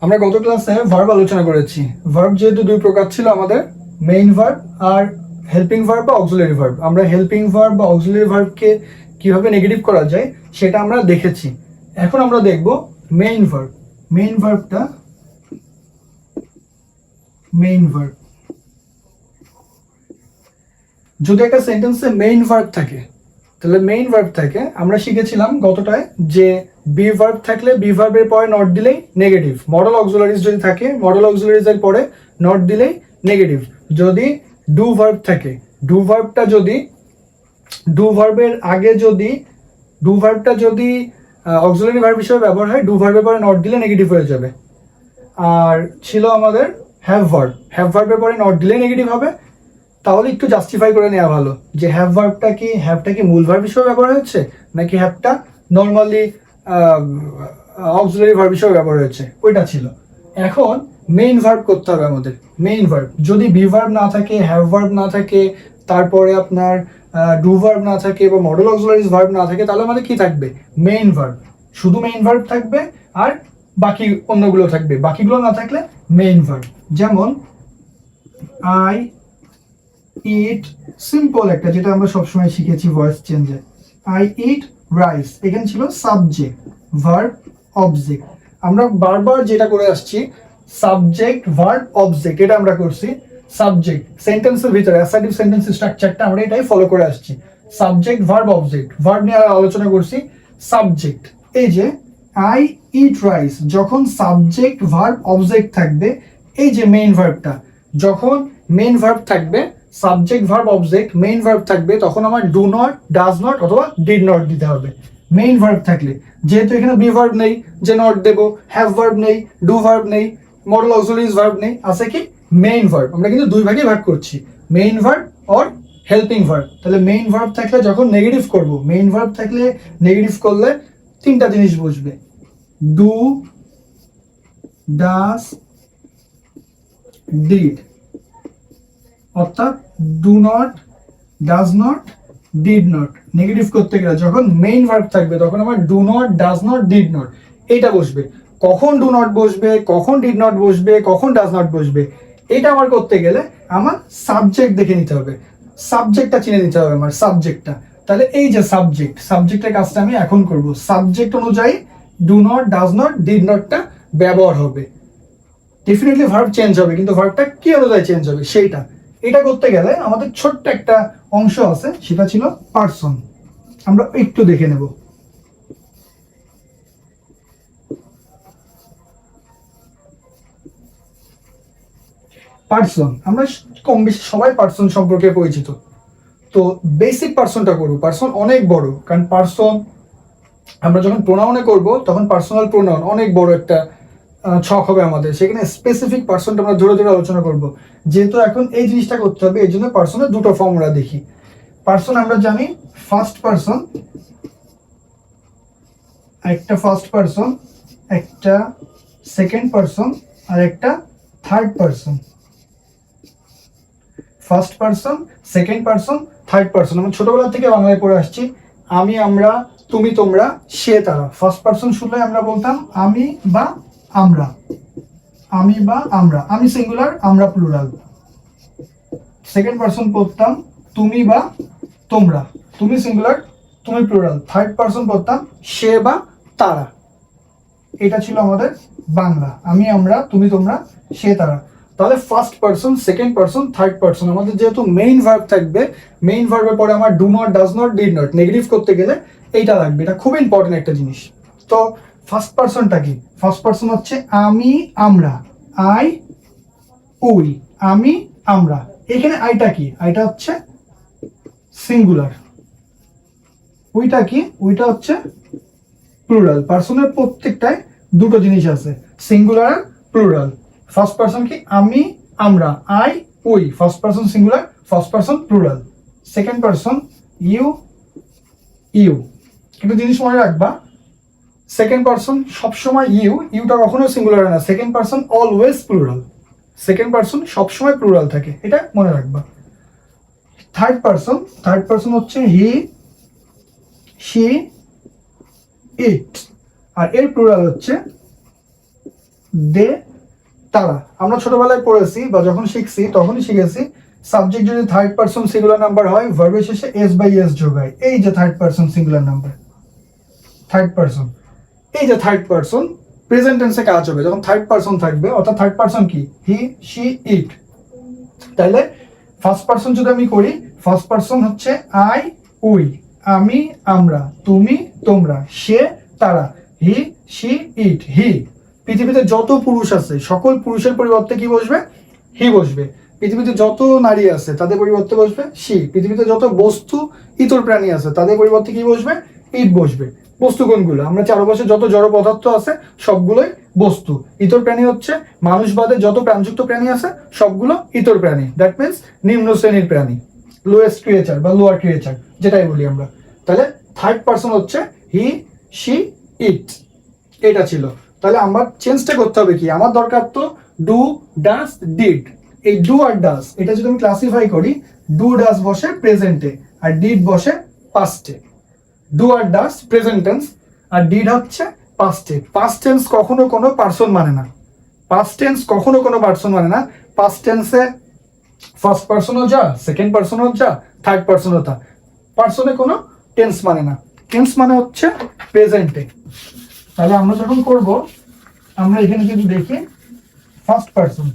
আমরা গত ক্লাসে ভার্ব আলোচনা করেছি। ভার্ব যেহেতু দুই প্রকার ছিল আমাদের, মেইন ভার্ব আর হেল্পিং ভার্ব বা অক্সিলারি ভার্ব। আমরা হেল্পিং ভার্ব বা অক্সিলারি ভার্বকে কিভাবে নেগেটিভ করা যায় সেটা আমরা দেখেছি। এখন আমরা দেখব মেইন ভার্ব। মেইন ভার্বটা মেইন ভার্ব, যদি একটা সেন্টেন্সে মেইন ভার্ব থাকে তাহলে মেইন ভার্ব থাকে, আমরা শিখেছিলাম গতটায় যে বি ভার্ব থাকলে বি ভার্বের পরে নট দিলেই নেগেটিভ। মডেল অক্সিলারিজ যদি থাকে, মডেল অক্সিলারিজের পরে নট দিলেই নেগেটিভ। যদি ডু ভার্ব থাকে, ডু ভার্বটা যদি ডু ভার্বের আগে যদি ডু ভার্বটা যদি অক্সিলারি ভার্ব হিসেবে ব্যবহার হয়, ডু ভার্বের পরে নট দিলে নেগেটিভ হয়ে যাবে। আর ছিল আমাদের হ্যাভ ভার্ব, হ্যাভ ভার্বের পরে নট দিলে নেগেটিভ হবে। তাহলে একটু জাস্টিফাই করে নেওয়া ভালো যে হ্যাভটা কি মূল ভার্ব হিসেবে ব্যবহার হচ্ছে নাকি হ্যাভটা নর্মালি অক্সিলারি ভার্ব হিসেবে ব্যবহার হচ্ছে, ওইটা ছিল। এখন মেইন ভার্ব করতে হবে আমাদের। মেইন ভার্ব যদি বি ভার্ব না থাকে, হ্যাভ ভার্ব না থাকে, তারপরে আপনার ডু ভার্ব না থাকে বা মডেল অক্সিলারিজ ভার্ব না থাকে, তাহলে আমাদের কি থাকবে? Main verb. শুধু মেইন ভার্ব থাকবে আর বাকি অন্যগুলো থাকবে। বাকিগুলো না থাকলে মেইন ভার্ব। যেমন আই ইট, সিম্পল একটা, যেটা আমরা সবসময় শিখেছি ভয়েস চেঞ্জে। আই ইট রাইস, এখানে ছিল সাবজেক্ট ভার্ব অবজেক্ট। আমরা বারবার যেটা করে আসছি সাবজেক্ট ভার্ব অবজেক্ট, এটা আমরা করছি। সাবজেক্ট সেন্টেন্সের ভিতরে অ্যাসার্টিভ সেন্টেন্স স্ট্রাকচারটা আমরা এটাই ফলো করে আসছি। সাবজেক্ট ভার্ব অবজেক্ট, ভার্ব নিয়ে আলোচনা করছি। সাবজেক্ট, এই যে আই ইট রাইস, যখন সাবজেক্ট ভার্ব অবজেক্ট থাকবে, এই যে মেইন ভার্বটা, যখন মেইন ভার্ব থাকবে, subject verb object main verb থাকবে, তখন আমার ডু নট, ডাজ নট অথবা ডিড নট দিতে হবে মেইন ভার্ব থাকলে। যেহেতু এখানে বি ভার্ব নেই যে নট দেবো, হ্যাভ ভার্ব নেই, ডু ভার্ব নেই, মডেল অক্সিলারিজ ভার্ব নেই, আছে কি মেইন ভার্ব। আমরা কিন্তু দুই ভাগে ভাগ করছি, main verb or helping verb. তাহলে মেইন ভার্ব থাকলে যখন নেগেটিভ করব, মেইন ভার্ব থাকলে নেগেটিভ করলে তিনটা জিনিস বুঝবে: ডু, ডাজ, ডিড। অর্থাৎ do not, does not, did not. Negative করতে গেলে যখন মেইন ভার্ব থাকবে তখন আমার do not, does not, did not এইটা বসবে। কখন ডু নট বসবে, কখন ডিড নট বসবে, কখন ডাজ নট বসবে, এটা আমার করতে গেলে আমার সাবজেক্ট দেখে নিতে হবে, সাবজেক্টটা চিনে নিতে হবে আমার সাবজেক্টটা। তাহলে এই যে সাবজেক্ট, সাবজেক্টের কাজটা আমি এখন করব। সাবজেক্ট অনুযায়ী do not, does not, did নটটা ব্যবহার হবে। ডেফিনেটলি ভার্ব চেঞ্জ হবে, কিন্তু ভার্বটা কি অনুযায়ী চেঞ্জ হবে সেইটা। এটা করতে গেলে আমাদের ছোট্ট একটা অংশ আছে, সেটা ছিল পারসন। আমরা একটু দেখে নেব। পারসন, আমরা কম বেশি সবাই পারসন সম্পর্কে পরিচিত। তো বেসিক পারসনটা করব। পারসন অনেক বড়, কারণ পারসন আমরা যখন প্রোনাউনে করব তখন পার্সোনাল প্রোনাউন অনেক বড় একটা ছক হবে আমাদের। সেখানে স্পেসিফিক পার্সনটা আমরা ধরে ধরে আলোচনা করব। যেহেতু এখন এই জিনিসটা করতে হবে, এই জন্য পার্সনের দুটো ফর্ম আমরা দেখি। পার্সন আমরা জানি ফার্স্ট পার্সন, একটা ফার্স্ট পার্সন, একটা সেকেন্ড পার্সন আর একটা third person. First person, second person, third person. আমরা ছোটবেলা থেকে বাংলায় পড়ে আসছি আমি, আমরা, তুমি, তোমরা, সে, তারা। ফার্স্ট পার্সন শুনলে আমরা বলতাম আমি বা আমরা, আমি বা আমরা, আমি সিঙ্গুলার, আমরা প্লুরাল। সেকেন্ড পার্সন পড়তাম তুমি বা তোমরা, তুমি সিঙ্গুলার, তুমি প্লুরাল। থার্ড পার্সন পড়তাম সে বা তারা। এটা ছিল আমাদের বাংলা, আমি, আমরা, তুমি, তোমরা, সে, তারা। তাহলে first person, second person, third person. আমাদের যেহেতু মেইন ভার্ব থাকবে, মেইন ভার্বের পরে আমার do not, does not, did not negative করতে গেলে এইটা লাগবে। এটা খুব ইম্পর্টেন্ট একটা জিনিস। তো ফার্স্ট পার্সনটা কি? ফার্স্ট পার্সন হচ্ছে আমি, আমরা, আই, উই, আমি, আমরা। এখানে আইটা কি? আইটা হচ্ছে সিঙ্গুলার। উইটা কি? উইটা হচ্ছে প্লুরাল। পার্সনের প্রত্যেকটায় দুটো জিনিস আছে, সিঙ্গুলার আর প্লুরাল। ফার্স্ট পার্সন কি? আমি, আমরা, I, we, first person singular, first person plural. Second person you, you. একটা জিনিস মনে রাখবা, সেকেন্ড পার্সন সবসময় ইউ, ইউটা কখনো সিঙ্গুলার হয় না। Second person always plural, second person সবসময় প্লুরাল থাকে, এটা মনে রাখবা। থার্ড পার্সন, থার্ড পার্সন হচ্ছে হি, শি, ইট। আর এর প্লুরাল হচ্ছে দে তারা। আমরা ছোটবেলায় পড়েছি বা যখন শিখছি তখনই শিখেছি সাবজেক্ট যদি থার্ড পারসন সিঙ্গুলার নাম্বার হয় ভার্বের শেষে এস বাই এস যোগ হয়। এই যে third person singular number, third person, এই যে থার্ড পারসন প্রেজেন্ট টেন্সে কাজ হবে যখন থার্ড পারসন থাকবে, অর্থাৎ থার্ড পারসন কি হি শি ইট। তাইলে ফার্স্ট পারসন যদি আমি করি, ফার্স্ট পারসন হচ্ছে আই উই, আমি আমরা, তুমি তোমরা, সে তারা, হি শি ইট হি। পৃথিবীতে যত পুরুষ আছে সকল পুরুষের পরিবর্তে কি বসবে, হি বসবে। পৃথিবীতে যত নারী আছে তাদের পরিবর্তে বসবে শি। পৃথিবীতে যত বস্তু ইতর প্রাণী আছে তাদের পরিবর্তে কি বসবে, ইট বসবে। বস্তু কোনগুলো, আমরা চারপাশে যত জড় পদার্থ আছে সবগুলোই বস্তু। ইতর প্রাণী হচ্ছে মানুষ বাদে যত প্রাণযুক্ত প্রাণী আছে সবগুলো ইতর প্রাণী, দ্যাট মিনস নিম্ন শ্রেণীর প্রাণী, লোয়েস্ট ক্রিয়েচার বা লোয়ার ক্রিয়েচার যেটাই বলি আমরা। তাহলে থার্ড পারসন হচ্ছে হি শি ইট, এটা ছিল। তাহলে আমার চেঞ্জটা করতে হবে কি, আমার দরকার তো ডু ডাস ডিড। এই ডু আর ডাস এটা যদি আমি ক্লাসিফাই করি, ডু ডাস বসে প্রেজেন্টে আর ডিড বসে পাস্টে। ডু আর ডাস প্রেজেন্ট টেন্স আর ডিড হচ্ছে পাস্টে। পাস্ট টেন্স কখনো কোনো পার্সন মানে না, পাস্ট টেন্স কখনো কোনো পার্সন মানে না। পাস্ট টেন্সে ফার্স্ট পার্সনও যা, সেকেন্ড পার্সনও যা, থার্ড পার্সনও তা, পার্সনে কোনো টেন্স মানে না। টেন্স মানে হচ্ছে প্রেজেন্টে। তাহলে আমরা যখন করব, আমরা এখানে যদি দেখি ফার্স্ট পার্সন,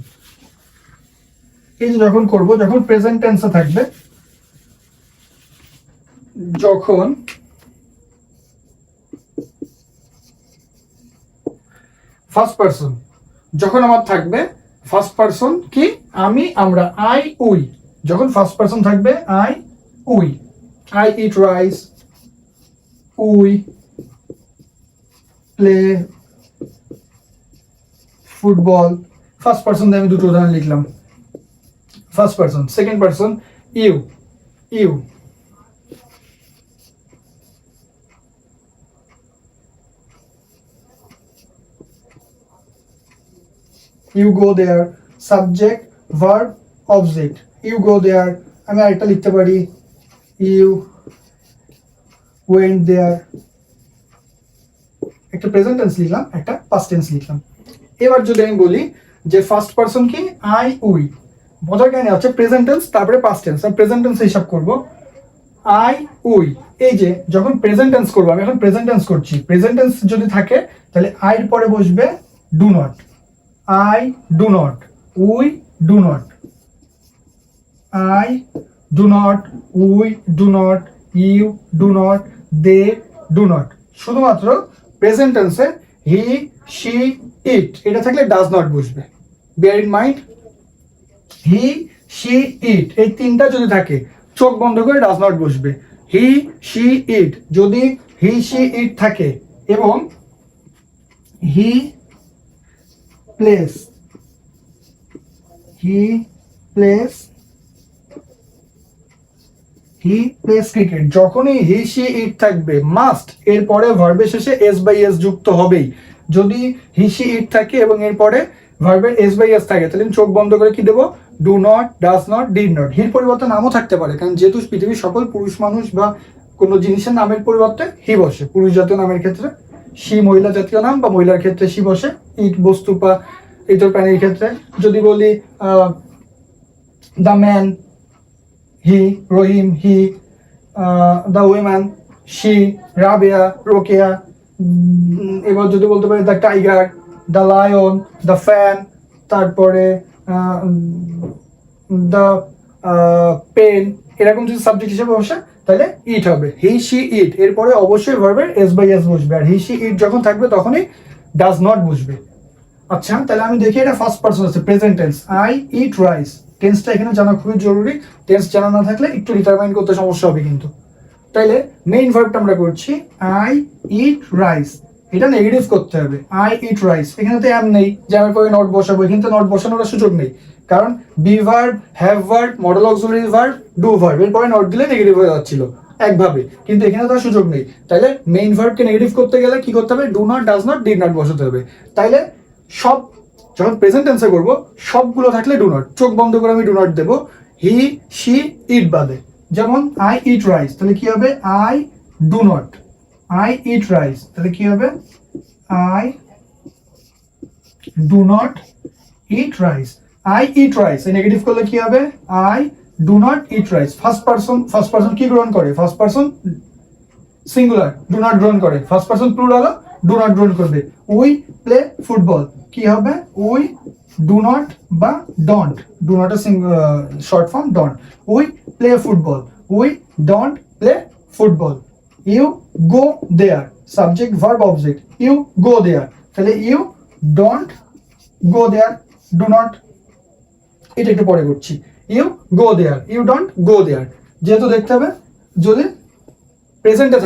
এই যে যখন করব, যখন প্রেজেন্ট টেন্সে থাকবে, যখন ফার্স্ট পার্সন যখন আমার থাকবে, ফার্স্ট পার্সন কি আমি আমরা, আই উই। যখন ফার্স্ট পার্সন থাকবে I we, I eat rice, we play football. First person দিয়ে আমি দুটো উদাহরণ লিখলাম। First person. Second person you, you you go there, subject verb object, you go there। আমি আরেকটা লিখতে পারি you went there। একটা প্রেজেন্ট টেন্স লিখলাম, একটা পাস্ট টেন্স লিখলাম। এবার যদি আমি বলি যে ফার্স্ট পারসন কি আই উই, বোঝার কাহিনী হচ্ছে প্রেজেন্ট টেন্স তারপরে পাস্ট টেন্স। আমি প্রেজেন্ট টেন্স হিসাব করব, আই উই। এই যে যখন প্রেজেন্ট টেন্স করবো, আমি এখন প্রেজেন্ট টেন্স করছি, প্রেজেন্ট টেন্স যদি থাকে তাহলে আই এর পরে বসবে do not. I do not, we do not, I do not, we do not, you do not, they do not। শুধুমাত্র প্রেজেন্ট টেন্সে হি শি ইট এটা থাকলে ডাজ নট বসবে। Bear in mind, he she it এই তিনটা যদি থাকে চোখ বন্ধ করে ডাজ নট বসবে। হি শি ইট, যদি হি শি ইট থাকে এবং হি plays, he plays cricket, যখনই হি শি ইট থাকবে মাস্ট এরপরে ভার্বের শেষে এস বাই এস যুক্ত হবেই। যদি হি শি ইট থাকে এবং এরপরে ভার্বের এস বাই এস থাকে তাহলে চোখ বন্ধ করে কি দেবো, do not, does not, did not. হির পরিবর্তে নামও থাকতে পারে, কারণ যেহেতু পৃথিবীর সকল পুরুষ মানুষ বা কোনো জিনিসের নামের পরিবর্তে হি বসে। পুরুষ জাতীয় নামের ক্ষেত্রে শি মহিলা জাতীয় নাম, বা মহিলার ক্ষেত্রে শি বসে, ইট বস্তু বা ইতর প্রাণীর ক্ষেত্রে। যদি বলি the man he, Rahim he, the woman she, Rabeya Rokeya. এবার যদি বলতে পারি the tiger, the lion, the fan, তারপরে দ্য পেন, এরকম যদি সাবজেক্ট হিসেবে বসে তাহলে ইট হবে, হি শি ইট। এরপরে অবশ্যই ভার্বের এস বাই এস বসবে, আর হি শি ইট যখন থাকবে তখনই ডাজ নট বসবে। আচ্ছা, তাহলে আমি দেখি এটা ফার্স্ট পারসন আছে, present tense, I eat rice. টেন্সটা এখানে জানা খুবই জরুরি, টেন্স জানা না থাকলে একটু ডিটারমাইন করতে সমস্যা হবে কিন্তু। তাইলে মেইন ভার্বটা আমরা করছি আই ইট রাইস, এটা নেগেটিভ করতে হবে, আই ইট রাইস। এখানে তো অ্যাম নেই যে আমি পরে নট বসাবো, এখানে তো নট বসানোর সুযোগ নেই, কারণ be verb, have verb, modal auxiliary verb, do verb, এরপরে নট দিলে নেগেটিভ হয়ে যাচ্ছিল একভাবে, কিন্তু এখানে তো সুযোগ নেই। তাইলে মেইন ভার্বকে নেগেটিভ করতে গেলে কি করতে হবে, do not, does not, did not বসাতে হবে। তাইলে সব যখন প্রেজেন্ট টেন্সে করব সবগুলো থাকলে ডু নট, চোখ বন্ধ করে আমি ডু নট দেবো, হি শি ইট বাদে। যেমন আই ইট রাইস, তাহলে কি হবে, I do not, I eat rice, তাহলে কি হবে, I do not eat rice. I eat rice, এই নেগেটিভ করলে কি হবে? I do not eat rice. First person কি গ্রহণ করে? First person singular do not গ্রহণ করে, first person plural do not গ্রহণ করবে। উই প্লে ফুটবল, কি হবে? উই ডু নট বা don't, do not a short form don't. We play football, we don't play football. You go there, subject verb object, you go there, তাহলে you don't go there, do not. এটা একটু পরে করছি। You go there, you don't go there. যেহেতু দেখতে হবে যদি প্রেজেন্টে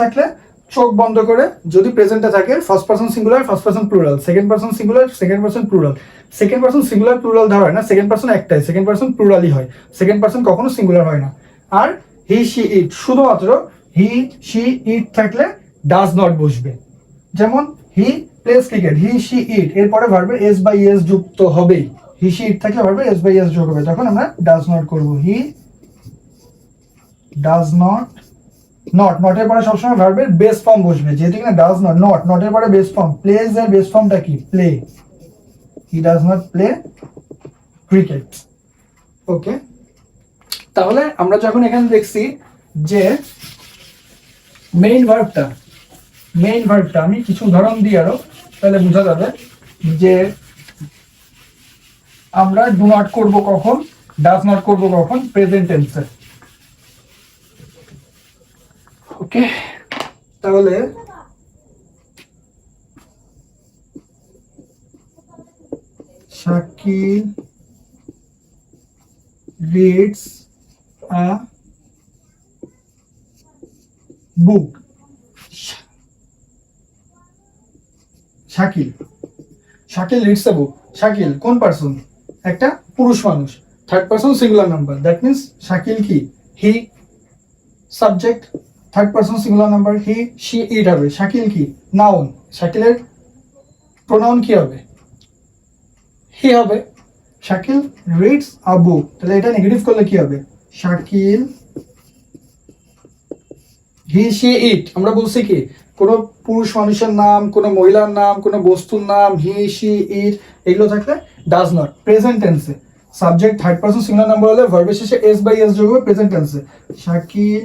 থাকলে চোখ বন্ধ করে, যদি প্রেজেন্টে থাকে first person singular, first person plural, second person singular, second person plural. Second person singular plural ধরা হয় না, সেকেন্ড পারসন একটাই, সেকেন্ড পারসন প্লুরালই হয়, সেকেন্ড পারসন কখনো সিঙ্গুলার হয় না। আর হি শি ইট, শুধুমাত্র হি শি ইট থাকলে ডাজ নট বসবে। যেমন he plays cricket, he she it, এরপরে ভার্বের এস বাই এস যুক্ত হবেই। হি শি ইট থাকলে ভার্বের এস বাই এস যোগ হবে, তখন আমরা ডাজ নট করব। হি ডাজ নট, নটের পরে সবসময় ভার্বের বেস ফর্ম বসবে, যেহেতু কিনা ডাজ নট, নটের পরে বেস ফর্ম। প্লেজ এর বেস ফর্মটা কি? Play. He does not play cricket. Okay, তাহলে আমরা যখন এখানে দেখছি যে মেইন ভার্বটা আমি কিছু উদাহরণ দিই আরো, তাহলে বোঝা যাবে যে আমরা ডু নট করব কখন, ডাজ নট করব কখন, প্রেজেন্ট টেন্সে। ওকে, তাহলে Shakil reads a book. Shakil reads a book. Shakil কোন পারসন? একটা পুরুষ মানুষ, third person singular number, that means Shakil কি? He, subject third person singular number, he she it হবে। শাকিল কি? নাউন, শাকিলের প্রোনাউন কি হবে? হি হবে। শাকিল রিডস আ বুক, তাহলে এটা নেগেটিভ করলে কি হবে? শাকিল হি শি ইট, আমরা বলছি কি কোনো পুরুষ মানুষের নাম, কোনো মহিলার নাম, কোনো বস্তুর নাম, হি শি ইট এগুলো থাকলে ডাজ নট। প্রেজেন্ট টেন্সে subject third person singular number হলে ভার্বের শেষে এস বাই এস যোগ হবে প্রেজেন্ট টেন্সে। শাকিল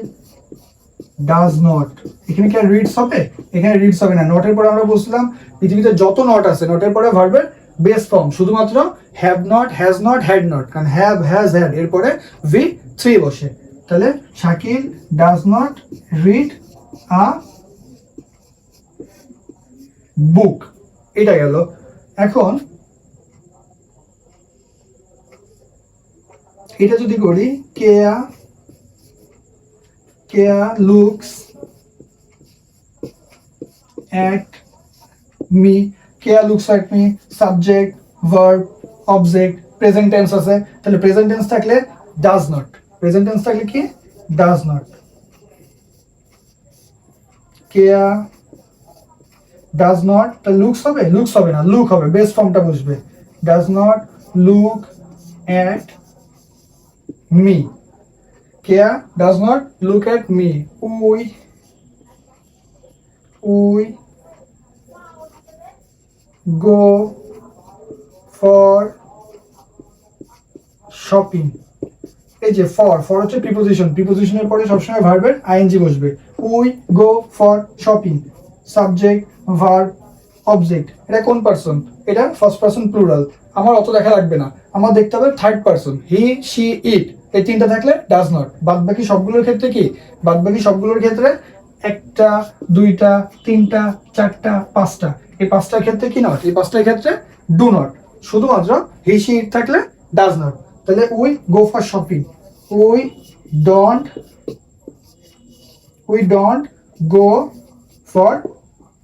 ডাজ নট, এখানে কি রিডস হবে? এখানে রিডস হবে না। নটের পরে আমরা বলছিলাম পৃথিবীতে যত নট আছে, নটের পরে ভার্বের বেস ফর্ম শুধুমাত্র have not, has not, had not, কারণ হ্যাভ, হ্যাজ, হ্যাড এরপরে ভি থ্রি বসে। তাহলে Shakil does not read a book, এটা গেল। এখন এটা যদি করি, Keya looks at me, Keya looks at me, subject verb object present tense আছে, তাহলে প্রেজেন্ট টেন্স থাকলে ডাজ নট, প্রেজেন্ট টেন্স থাকলে কি? Does not. Keya does not, তাহলে লুকস হবে? লুকস হবে না, লুক হবে, বেস ফর্মটা বসবে। Does not look at me, Keya does not look at me, we go for shopping। এই যে ফর হচ্ছে প্রিপোজিশনের পরে সবসময় ভার্বের আইএনজি বসবে। We go for shopping, subject verb object. এটা কোন পারসন? এটা ফার্স্ট পারসন প্লুরাল, আমার অত দেখা লাগবে না, আমার দেখতে হবে third person, he she it, এই তিনটা থাকলে ডাজ নট। বাদবাকি সবগুলোর ক্ষেত্রে কি? বাদবাকি সবগুলোর ক্ষেত্রে একটা, দুইটা, তিনটা, চারটা, পাঁচটা, এই পাঁচটার ক্ষেত্রে কি নট? এই পাঁচটার ক্ষেত্রে ডু নট। শুধুমাত্র হি শি ইট থাকলে ডাজ নট। তাহলে we go for shopping, we don't go for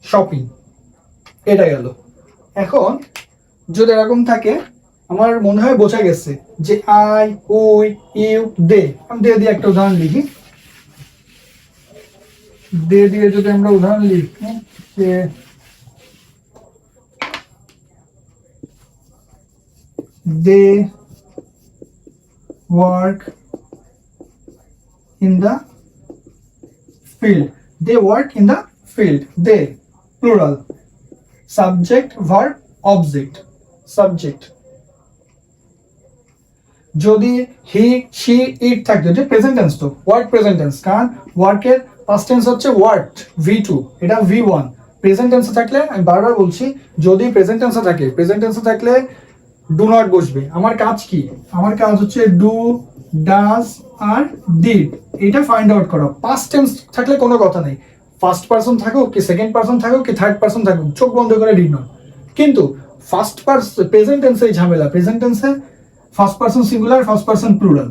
shopping, এটা গেল। এখন যদি এরকম থাকে, আমার মনে হয় বোঝা গেছে যে আই, উই, ইউ, দে। আমি দে দিয়ে একটা উদাহরণ লিখি। দে দিয়ে যদি আমরা উদাহরণ লিখি যে they work in the field, they work in the field, they plural, subject verb object. Subject যদি হি শি ইট থাকতো, যে প্রেজেন্ট টেন্স তো ওয়ার্ক প্রেজেন্ট টেন্স, কারণ ওয়ার্কের পাস্ট টেন্স হচ্ছে ওয়ার্কড V2, এটা V1। প্রেজেন্ট টেন্সে থাকলে আমি বারবার বলছি, যদি প্রেজেন্ট টেন্সে থাকে, প্রেজেন্ট টেন্সে থাকলে ডু নট বসবে। আমার কাজ কি? আমার কাজ হচ্ছে ডু, ডাজ আর ডিড, এটা ফাইন্ড আউট করা। পাস্ট টেন্স থাকলে কোনো কথা নেই, ফার্স্ট পারসন থাকুক কি সেকেন্ড পারসন থাকুক কি থার্ড পারসন থাকুক, চোখ বন্ধ করে ডিড নট। কিন্তু ফার্স্ট পারসন প্রেজেন্ট টেন্সে ঝামেলা। প্রেজেন্ট টেন্সে first person singular, first person plural,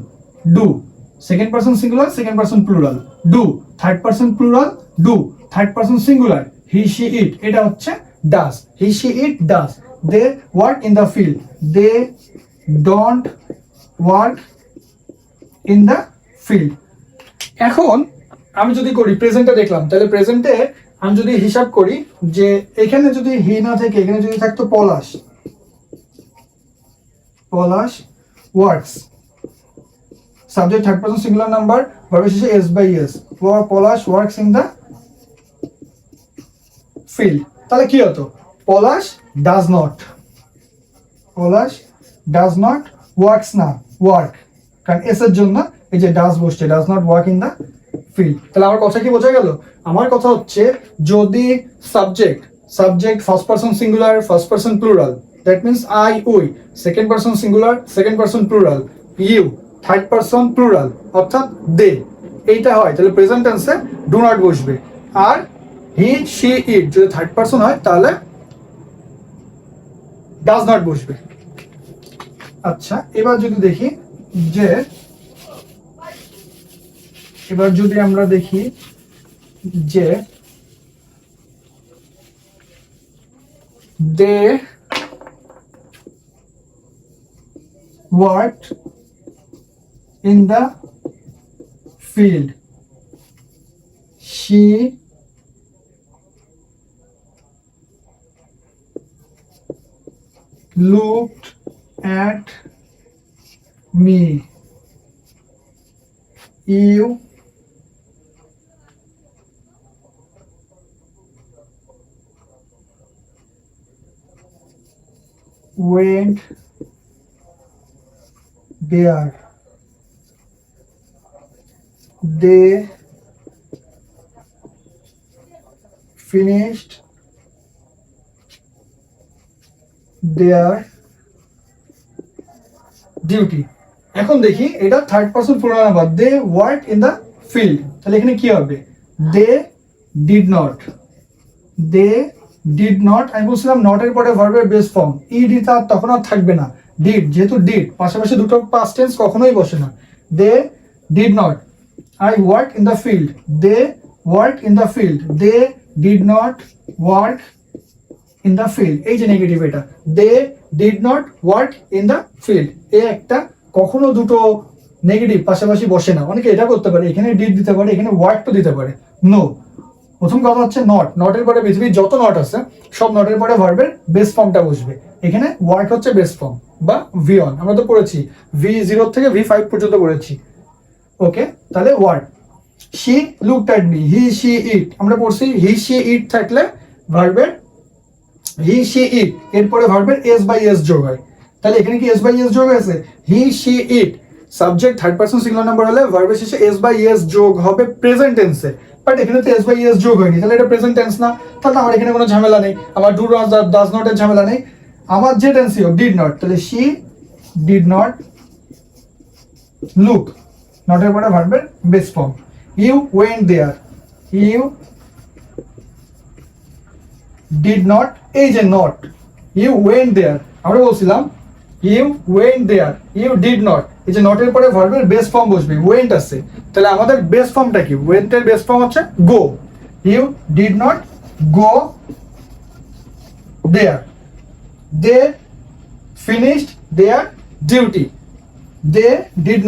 do. Second person singular, second person plural, do. Third person plural, do. Third person singular, he she it, এটা হচ্ছে does. He she it does. They work in the field, they don't work in the field. এখন আমি যদি করি প্রেজেন্টে দেখলাম, তাহলে প্রেজেন্টে আমি যদি হিসাব করি যে এখানে যদি হি না থেকে এখানে যদি থাকতো Palash, Palash works, subject third person singular number, ভার্বের শেষে S by S, Palash works in the field, তাহলে কি হতো? Palash does not, Palash does not works না, ওয়ার্ক, কারণ এস এর জন্য এই যে ডাজ বসছে, does not work in the field. তাহলে আমার কথা কি বোঝা গেল? আমার কথা হচ্ছে যদি subject first person singular, first person plural, that means I we, second person singular, second person plural, you, third person plural অর্থাৎ দে, এইটা হয়, তাহলে প্রেজেন্ট টেন্সে ডু নট বসবে। আর হি শি ইট যদি থার্ড পারসন হয় তাহলে ডাজ নট বসবে। আচ্ছা, এবার যদি দেখি যে, এবার যদি আমরা দেখি যে they worked in the field, she looked at me, you went there, they finished their duty. এখন দেখি এটা third person plural number, they work in the field, তাহলে এখানে কি হবে? They did not, they did not, আমি বলছিলাম নটের পরে ভার্বের বেস ফর্ম ইড তখন আর থাকবে না, ডিড, যেহেতু ডিড পাশাপাশি দুটো পাস্ট টেন্স কখনোই বসে না। They did not, I work in the field, they work in the field, they did not work in the field, এই যে নেগেটিভ এটা, they did not work in the field, এই একটা কখনো দুটো নেগেটিভ পাশাপাশি বসে না। অনেকে এটা করতে পারে, এখানে ডিড দিতে পারে, এখানে ওয়ার্ক তো দিতে পারে, নো। প্রথম কথা হচ্ছে নট, নটের পরে পৃথিবীর যত নট আছে সব নটের পরে ভার্বের বেস ফর্মটা বসবে। এখানে ওয়ার্ক হচ্ছে বেস ফর্ম বা V1, আমরা তো পড়েছি V0 থেকে V5 পর্যন্ত পড়েছি। ওকে, তাহলে work. She looked at me, he she ইট, আমরা পড়ছি হি শি ইট থাকলে ভার্বের হি শি ইট এরপরে ভার্বের এস বাই এস যোগ হয়, তাহলে এখানে কি এস বাই এস যোগ হয়েছে? হি she it, subject third person singular number হলে ভার্বের শেষে এস বাই এস যোগ হবে প্রেজেন্ট টেন্সে, বাট এখানে তো এস বাই এস যোগ হয়নি, তাহলে এটা প্রেজেন্ট টেন্স না, তাহলে আমার এখানে কোনো ঝামেলা নেই, আমার ডু ডাজ নট এর ঝামেলা নেই, আমার যে টেন্সই হোক ডিড নট, তাহলে শি ডিড নট লুক, নটের পরে ভার্বের base form. You went there, you did not, এই যে নট, ইউ ওয়েন্ট দেয়ার, আমরা বলছিলাম you went there, you did not, এই যে নটের পরে ভার্বের বেস ফর্ম বসবে, ওয়েন্ট আছে, তাহলে আমাদের বেস ফর্মটা কি? ওয়েন্টের বেস ফর্ম হচ্ছে go, you did not go there, they finished their duty, they did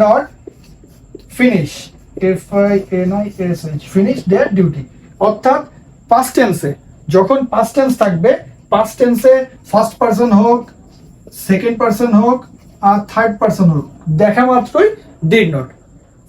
not finish, finish their duty. অর্থাৎ পাস্ট টেন্সে যখন পাস্ট টেন্স থাকবে, পাস্ট টেন্সে ফার্স্ট পারসন হোক, সেকেন্ড পারসন হোক আর থার্ড পারসন হোক, দেখা মাত্রই ডিড নট,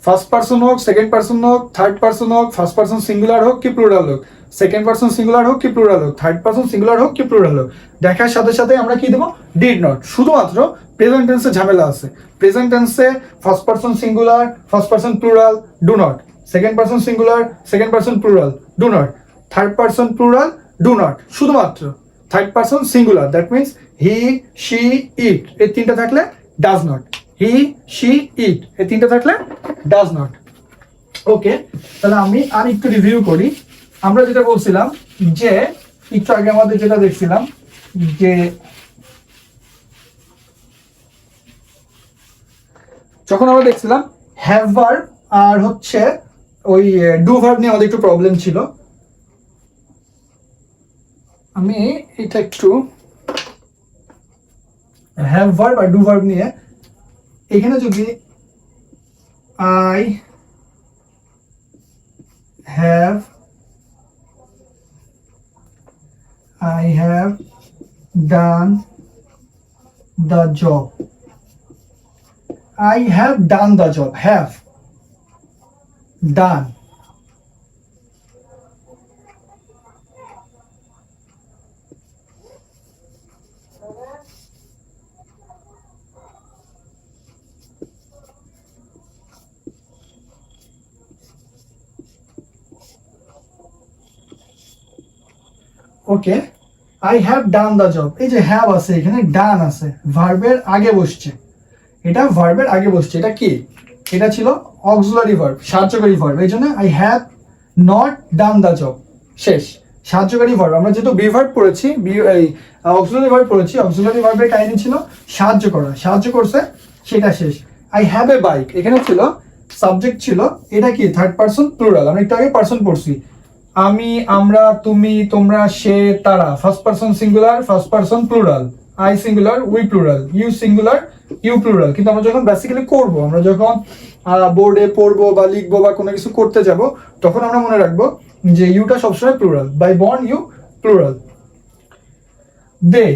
ফার্স্ট পারসন হোক, সেকেন্ড পারসন হোক, থার্ড পারসন হোক, ফার্স্ট পারসন সিঙ্গুলার হোক কি প্লুরাল হোক, সেকেন্ড পার্সন সিঙ্গুলার হোক কি প্লুরাল হোক, থার্ড পার্সন সিঙ্গুলার হোক কি প্লুরাল হোক, দেখার সাথে সাথে আমরা কি দেবো, ডিড নট। শুধুমাত্র প্রেজেন্ট টেন্সে ঝামেলা আছে। প্রেজেন্ট টেন্সে first person singular, first person plural, do not. Second person singular, second person plural, do not. Third person plural, do not. শুধুমাত্র third person singular, that means he, she, it, এই তিনটা থাকলে does not. He, she, it, এই তিনটা থাকলে does not. ওকে, তাহলে আমি আর একটু রিভিউ করি। আমরা যেটা বলছিলাম যে একটু আগে আমাদের যেটা দেখছিলাম যে যখন আমরা দেখছিলাম হ্যাভ ভার্ব আর হচ্ছে ওই ডু ভার্ব নিয়ে আমাদের একটু প্রবলেম ছিল। আমি এটা একটু হ্যাভ ভার্ব আর ডু ভার্ব নিয়ে, এখানে যদি I have done the job. I have done the job. Have done. Okay, I have done the job. এই যে হ্যাভ আছে এখানে, ডান আছে, ভার্বের আগে বসছে। এটা ভার্বের আগে বসছে। এটা কি? এটা ছিল অক্সিলারি ভার্ব, সাহায্যকারী ভার্ব। এই জন্য I have not done the job, শেষ। সাহায্যকারী ভার্ব, আমরা যেহেতু বি ভার্ব পড়েছি, অক্সিলারি ভার্ব পড়েছি, অক্সিলারি ভার্বের কাহিনী ছিল সাহায্য করা, সাহায্য করছে, সেটা শেষ। আই হ্যাভ এ বাইক, এখানে ছিল সাবজেক্ট ছিল, এটা কি? Third person plural. আমরা একটু আগে পার্সন পড়ছি। আমি, আমরা, তুমি, তোমরা, সে, তারা, first person singular, first person plural. I singular, we plural, you singular, you plural. কিন্তু আমরা যখন বেসিক্যালি করব, আমরা যখন বোর্ডে পড়বো বা লিখবো বা কোনো কিছু করতে যাব, তখন আমরা মনে রাখবো যে ইউটা সবসময় plural. By born you plural. They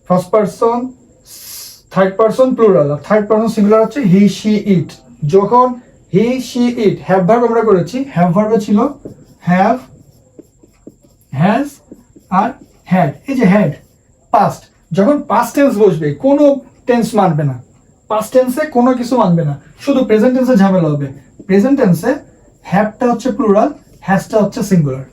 first person, third person plural, আর থার্ড পার্সন সিঙ্গুলার হচ্ছে হি, শি, ইট। যখন he, she, it have verb আমরা করেছি, হ্যাভ ভার্বে ছিল হ্যাভ, হ্যাজ আর হ্যাড। এই যে হ্যাড পাস্ট, যখন পাস্ট টেন্স বসবে কোনো টেন্স মানবে না, পাস্ট টেন্সে কোনো কিছু মানবে না, শুধু প্রেজেন্ট টেন্সে ঝামেলা হবে। প্রেজেন্ট টেন্সে হ্যাভটা হচ্ছে প্লুরাল, হ্যাজটা হচ্ছে সিঙ্গুলার।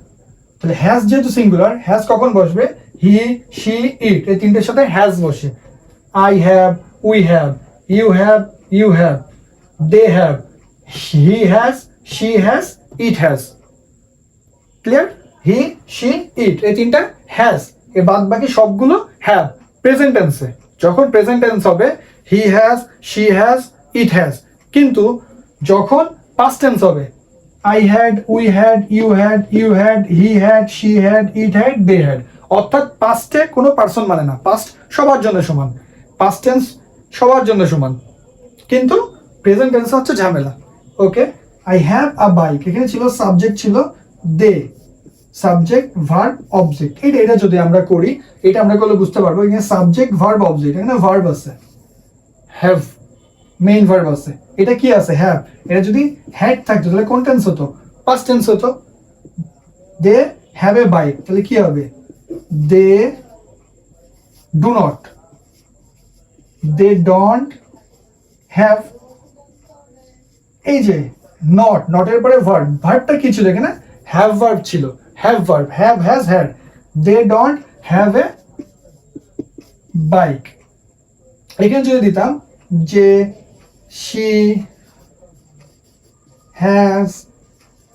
তাহলে হ্যাজ যেহেতু সিঙ্গুলার, হ্যাজ কখন বসবে? হি, শি, ইট, এই তিনটের সাথে হ্যাজ বসে। I have, we have, you have, you have, they have, he has, she has, it has. Clear? He, she, it, এই তিনটা হ্যাজ, এ বাদ বাকি সবগুলো হ্যাভ। প্রেজেন্ট টেন্সে যখন প্রেজেন্ট টেন্স হবে he has, she has, it has. কিন্তু যখন পাস্ট টেন্স হবে I had, we had, you had, you had, he had, she had, it had, they had. অর্থাৎ পাস্টে কোনো পার্সন মানে না, পাস্ট সবার জন্য সমান, পাস্ট টেন্স সবার জন্য সমান, কিন্তু প্রেজেন্ট টেন্স হচ্ছে ঝামেলা। ওকে, আই হ্যাভ আ বাইক, এখানে ছিল সাবজেক্ট ছিল দে, সাবজেক্ট ভার্ব অবজেক্ট। এটা যদি আমরা করি, এটা আমরা করলে বুঝতে পারবো এখানে সাবজেক্ট ভার্ব অবজেক্ট, এখানে ভার্ব আছে, হ্যাভ মেইন ভার্ব আছে। এটা কি আছে? হ্যাভ। এটা যদি হ্যাড থাকতো তাহলে কোন টেন্স হতো? পাস্ট টেন্স হতো। দে হ্যাভ এ বাইক, তাহলে কি হবে? They do not, they don't have. এই যে নট, নটের পরে ভার্ব, ভার্বটা কি ছিল এখানে? হ্যাভ ভার্ব ছিল, have verb, have, has, had. They don't have a bike. এখানে যদি দিতাম যে she has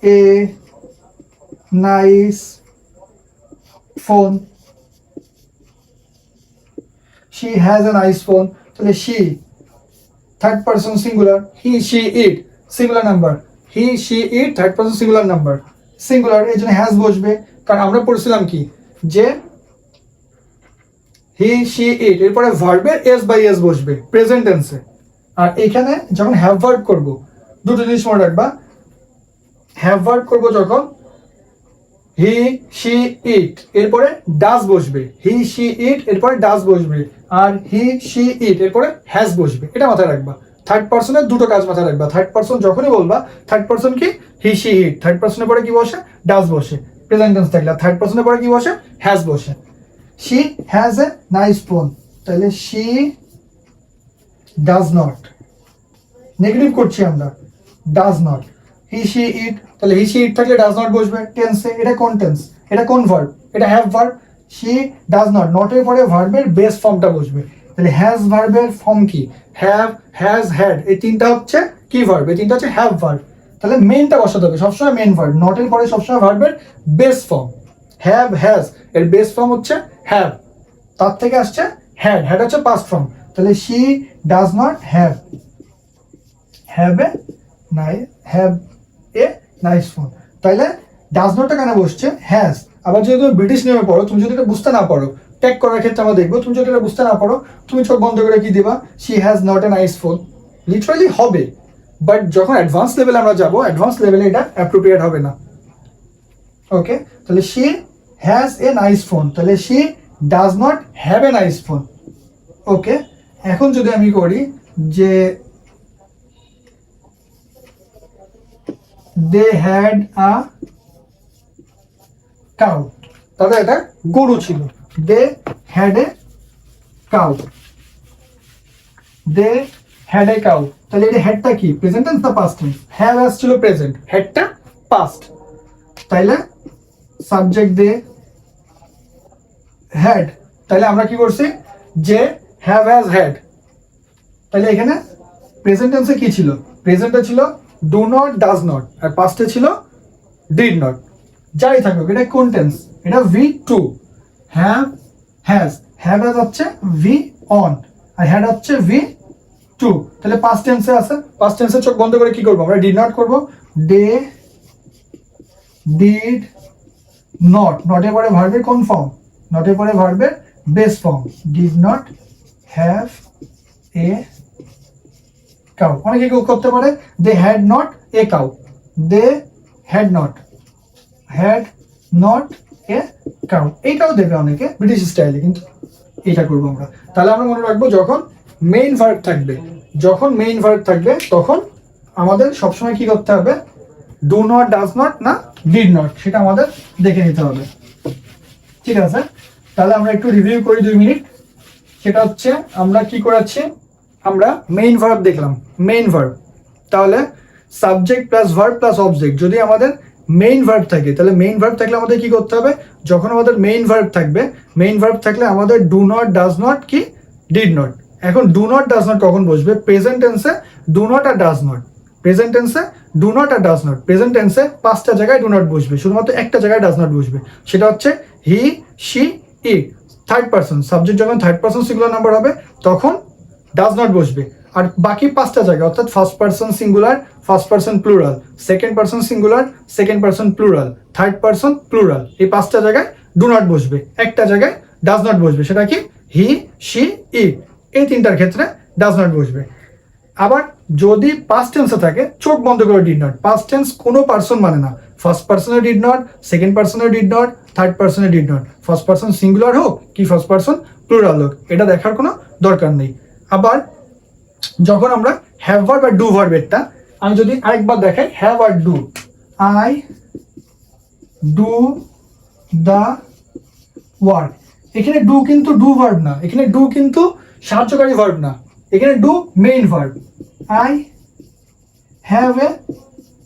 a nice phone, she has a nice phone, তাহলে she third person singular, he, she, it singular number, he, she, it third person singular number, singular, এই জন্য has বসবে। কারণ আমরা পড়ছিলাম কি যে হি, শি, ইট এরপরে ভার্বের এস বাই এস বসবে প্রেজেন্ট টেন্সে। আর এখানে যখন হ্যাভ ভার্ব করব, দুটো জিনিস মনে রাখবা। হ্যাভ ভার্ব করব যখন হি, শি, ইট এরপরে ডাজ বসবে, হি, শি, ইট এরপরে ডাজ বসবে, আর হি, শি, ইট এরপরে হ্যাজ বসবে, এটা মাথায় রাখবা। থার্ড পার্সনের দুটো কাজ মাথায় রাখবা। থার্ড পার্সন যখনই বলবা, থার্ড পার্সন কি হি সি ইট, থার্ড পার্সনের পরে কি বসে? ডাজ বসে প্রেজেন্ট টেন্স থাকলে। থার্ড পার্সনের পরে কি বসে? হ্যাজ বসে। She has a nice phone, তাহলে শি ডাজ নট, নেগেটিভ করছি আমরা, ডাজ নট। হি সি ইট, তাহলে হি সি ইট থাকলে ডাজ নট বসবে টেন্সে। এটা কোন টেন্স? এটা কোন ভার্ব? এটা have verb. She does not, নটের পরে ভার্বের বেস ফর্মটা বসবে। তাহলে হ্যাজ ভার্বের ফর্ম কি? হ্যাভ, হ্যাজ, হ্যাড, এই তিনটা হচ্ছে কি ভার্ব? এই তিনটা হচ্ছে হ্যাভ ভার্ব। তাহলে মেনটা বসাতে হবে সবসময়, মেন ভার্ব। নটের পরে সবসময় ভার্বের বেস ফর্ম। হ্যাভ, হ্যাজ, এর বেস ফর্ম হচ্ছে হ্যাভ, তার থেকে আসছে হ্যাড, হ্যাড হচ্ছে পাস্ট ফর্ম। তাহলে she does not have have a nice phone. তাহলে ডাজ নটটা কেন বসছে? হ্যাজ। আবার যদি তুমি ব্রিটিশ নিয়মে পড়ো, তুমি যদি এটা বুঝতে না পারো, ট্যাগ করার ক্ষেত্রে আমরা দেখবো, তুমি যদি এটা বুঝতে না পারো, তুমি চোখ বন্ধ করে কি দিবা? She has not a nice phone. Literally হবে, বাট যখন অ্যাডভান্স লেভেলে আমরা যাবো, অ্যাডভান্স লেভেলে এটা অ্যাপ্রোপ্রিয়েট হবে না। ওকে, তাহলে she has a nice phone, তাহলে she does not have a nice phone. Okay, এখন যদি আমি করি যে দে হ্যাড আ কাউ, তাহলে এটা গরু ছিল। They had a cow, they had a cow, তাহলে এটা হ্যাডটা কি? প্রেজেন্ট টেন্স না পাস্ট টেন্স? হ্যাভ আসছিল প্রেজেন্ট, হ্যাডটা পাস্ট। তাইলে সাবজেক্ট দে হ্যাড, তাহলে আমরা কি করছি? যে হ্যাভ হ্যাজ হ্যাড। তাহলে এখানে প্রেজেন্ট টেন্সে কি ছিল? প্রেজেন্টে ছিল ডু নট, ডাজ নট, আর পাস্টে ছিল ডিড নট। যাই থাকুক, এটা কোন টেন্স? এটা V2। Have has, have has হচ্ছে ভি অন, আর হ্যাড হচ্ছে V2। তাহলে পাস্ট টেন্সে আছে, পাস্ট টেন্সে চোখ বন্ধ করে কি করবো? আমরা ডিড নট করবো। ডে ডিড নট, নটের পরে ভার্বের কোন ফর্ম? নটের পরে ভার্বের base form. Did not have a cow. অনেকে কেউ করতে পারে they had not a cow, they had not a cow, এইটাও দেবে অনেকে ব্রিটিশ স্টাইলে, কিন্তু এইটা করবো আমরা। তাহলে আমরা মনে রাখবো, যখন মেইন ভার্ব থাকবে, যখন মেইন ভার্ব থাকবে তখন আমাদের সবসময় কি করতে হবে? ডু নট, ডাজ নট না ডিড নট, সেটা আমাদের দেখে নিতে হবে। ঠিক আছে, তাহলে আমরা একটু রিভিউ করি 2 মিনিট। সেটা হচ্ছে আমরা কি করাচ্ছি? আমরা মেইন ভার্ব দেখলাম, মেইন ভার্ব। তাহলে subject plus verb plus object, যদি আমাদের মেইন ভার্ব থাকে, তাহলে মেইন ভার্ব থাকলে আমাদের কি করতে হবে? যখন আমাদের মেইন ভার্ব থাকবে, মেইন ভার্ব থাকলে আমাদের ডু নট, ডাজ নট কি ডিড নট। এখন ডু নট, ডাজ নট কখন বসবে? প্রেজেন্ট টেন্সে ডু নট আর ডাজ নট, প্রেজেন্ট টেন্সে ডু নট আর ডাজ নট। প্রেজেন্ট টেন্সে 5টা জায়গায় ডু নট বসবে, শুধুমাত্র একটা জায়গায় ডাজ নট বসবে, সেটা হচ্ছে he, she, it. Third person, subject যখন থার্ড পার্সন সিঙ্গুলার নাম্বার হবে তখন ডাজ নট বসবে। আর বাকি 5টা জায়গা, অর্থাৎ first person singular, first person plural, second person singular, second person plural, third person plural, এই 5টা জায়গায় ডু নট বসবে, একটা জায়গায় ডাজ নট বসবে, সেটা কি? হি, শি, ইট। এই 3টার ক্ষেত্রে ডাজ নট বসবে। আবার যদি পাস্ট টেন্সে থাকে, চোখ বন্ধ করে ডিড নট। পাস্ট টেন্স কোনো পার্সন মানে না, ফার্স্ট পার্সনে ডিড নট, সেকেন্ড পার্সনে ডিড নট, থার্ড পার্সনে did not, first person singular হোক কি ফার্স্ট পার্সন প্লুরাল হোক, এটা দেখার কোনো দরকার নেই। আবার যখন আমরা হ্যাভ ভার্ব আর ডু ভার্বেরটা আমি যদি আরেকবার দেখাই, হ্যাভ আর do, I do the work. এখানে ডু কিন্তু ডু ভার্ব না, এখানে ডু কিন্তু সাহায্যকারী ভার্ব না, এখানে do main verb. I have a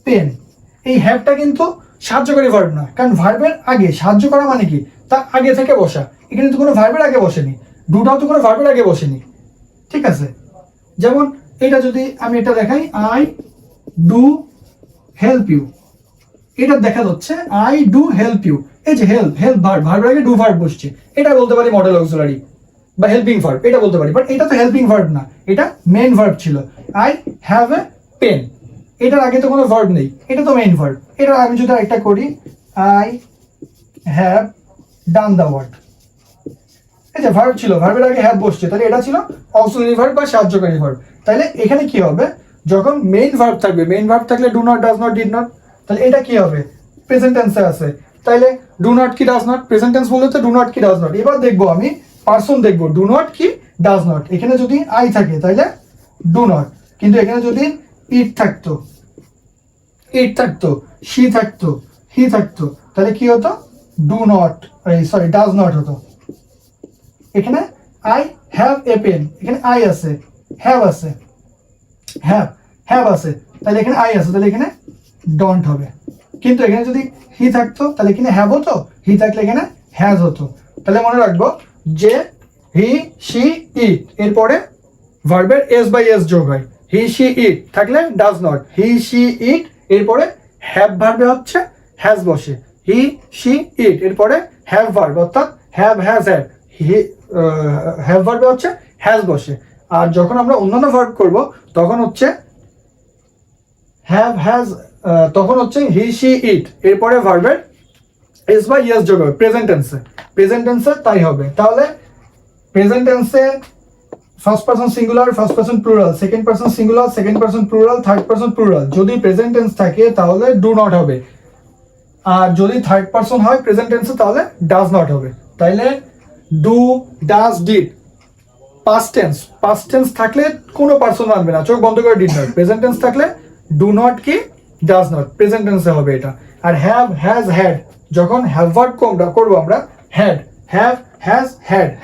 pen, এই হ্যাভটা কিন্তু সাহায্যকারী ভার্ব না, কারণ ভার্বের আগে সাহায্য করা মানে কি? তা আগে থেকে বসা, এখানে তো কোনো ভার্বের আগে বসেনি, ডুটাও তো কোনো ভার্বের আগে বসেনি। ঠিক আছে, যেমন এটা যদি আমি এটা দেখাই, আই ডু হেল্প ইউ, এটা দেখা যাচ্ছে আই ডু হেল্প ইউ। এই যে হেল্প, হেল্প ভার্ব, ভার্বের আগে ডু ভার্ব বসছে, এটা বলতে পারি মডেল অক্সিলারি বা হেল্পিং ভার্ব, এটা বলতে পারি, বাট এটা তো হেল্পিং ভার্ব না, এটা মেইন ভার্ব ছিল। আই হ্যাভ এ পেন, এটার আগে তো কোনো ভার্ব নেই, এটা তো মেইন ভার্ব। এটা আমি যদি একটা করি, I have done the work, এই যে ভার্ব ছিল, ভার্বের আগে হ্যাভ বসছে, তাহলে এটা ছিল অক্সিলারি ভার্ব বা সাহায্যকারী ভার্ব। তাহলে এখানে কি হবে? যখন মেইন ভার্ব থাকবে, মেইন ভার্ব থাকলে do not, does not, did not, তাহলে এটা কি হবে? প্রেজেন্ট টেন্সে আছে, তাহলে ডু নট কি ডাজ নট, প্রেজেন্ট টেন্স বলতে তো ডু নট কি ডাজ নট। এবার দেখবো আমি পার্সন, দেখবো ডু নট কি ডাজ নট, এখানে যদি আই থাকে তাহলে ডু নট, কিন্তু এখানে যদি ইট থাকতো, শি থাকতো, হি থাকতো, তাহলে কি হতো? Do not, sorry does not হতো। এখানে আই হ্যাভ এ পেন, এখানে আই আছে, হ্যাভ আছে, হ্যাভ আছে, তাহলে এখানে আই আছে, তাহলে এখানে ডন্ট হবে। কিন্তু এখানে যদি হি থাকতো তাহলে এখানে হ্যাভ হতো, হি থাকলে এখানে হ্যাজ হতো। তাহলে মনে রাখবো যে হি শি ইট এরপরে ভার্বের এস বাই এস যোগ হয়। হি শি ইট থাকলে does not, he she it এরপরে হ্যাভ ভার্বে হচ্ছে হ্যাজ বসে, হি শি ইট এরপরে হ্যাভ ভার্ব অর্থাৎ have has had, he have ভার্বে হচ্ছে হ্যাজ বসে। আর যখন আমরা অন্যান্য ভার্ব করব তখন হচ্ছে হ্যাভ হ্যাজ, তখন হচ্ছে হি শি ইট এরপরে ভার্বের এস বাই এস যোগ হবে প্রেজেন্ট টেন্সে তাই হবে। তাহলে প্রেজেন্ট টেন্সে first person singular, first person plural, second person singular, second person plural, third person plural. যদি প্রেজেন্ট টেন্স থাকে তাহলে ডু নট হবে, আর যদি থার্ড পারসন হয় প্রেজেন্ট টেন্সে তাহলে ডাজ নট হবে। তাইলে do, does, did past tense থাকলে কোনো পারসন আনবে না, চোখ বন্ধ করে ডিড নট। প্রেজেন্ট টেন্স থাকলে ডু নট কি ডাজ নট প্রেজেন্ট টেন্সে হবে এটা। আর হ্যাভ হ্যাজ হ্যাড, যখন হ্যাভ ভার্ব করবো আমরা হ্যাড, হ্যাভ হ্যাজ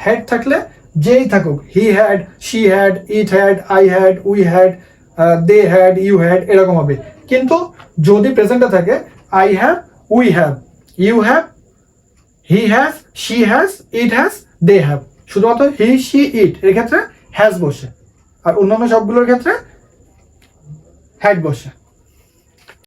হ্যাড থাকলে যেই থাকুক, he had, she had, it had, I had, we had, they had, you had এরকম হবে। কিন্তু যদি প্রেজেন্টে থাকে I have, we have, you have, he has, she has, it has, they have, শুধুমাত্র হি শি ইট এর ক্ষেত্রে হ্যাজ বসে, আর অন্যান্য সবগুলোর ক্ষেত্রে হ্যাড বসে।